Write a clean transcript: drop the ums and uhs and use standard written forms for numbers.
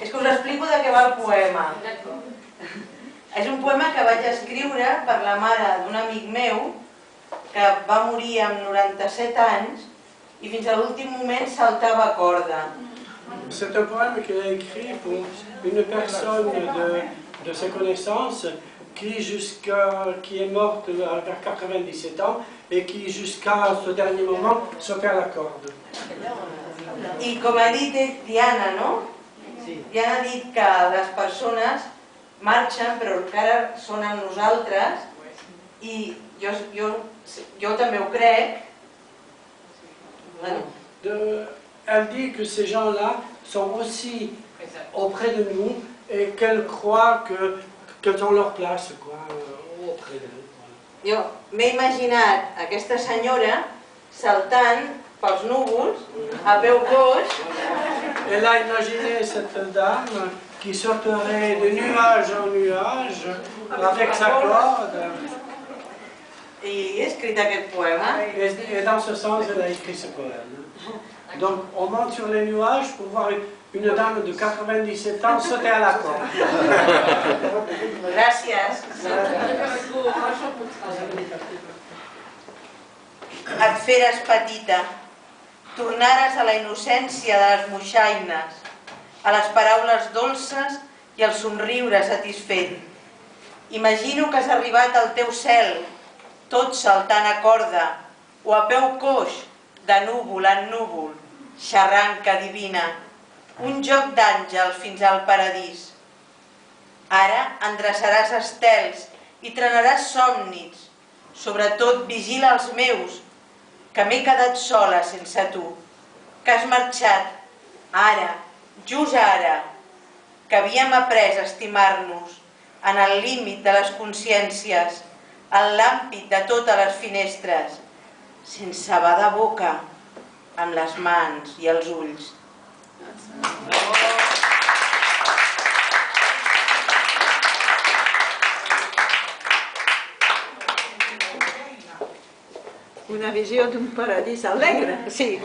És que us explico de què va el poema. És un poema que vaig escriure per la mare d'un amic meu que va morir amb 97 anys i fins a l'últim moment saltava corda. C'est un poème qu'il a écrit pour une personne de ses connaissances qui est morte vers 97 ans et qui jusqu'à ce dernier moment se perd la corde. I com ha dit Diana, no? Diana ha dit que les persones marxen però encara són amb nosaltres i jo també ho crec. Elle dit que ces gens-là sont aussi auprès de nous et qu'elle croit qu'elles ont leur place auprès d'elle. Jo m'he imaginat aquesta senyora saltant pels núvols a peu coix. Elle a imaginé cette dame qui sauterait de nuage en nuage avec sa corde. I he escrit aquest poema. Et dans ce sens, elle a écrit ce poème. Donc, on monte sur les nuages pour voir une dame de 97 ans sauter à la corde. Gràcies. Et feres petita, tornares a la innocència de les moixaines, a les paraules dolces i al somriure satisfet. Imagino que has arribat al teu cel, tot saltant a corda, o a peu coix, de núvol en núvol, xarranca divina, un joc d'àngels fins al paradís. Ara endreçaràs estels i trenaràs somnis, sobretot vigila els meus, que m'he quedat sola sense tu, que has marxat, ara, just ara, que havíem après a estimar-nos, en el límit de les consciències, en l'àmbit de totes les finestres, sense badar boca, amb les mans i els ulls. Una visió d'un paradís alegre. Sí.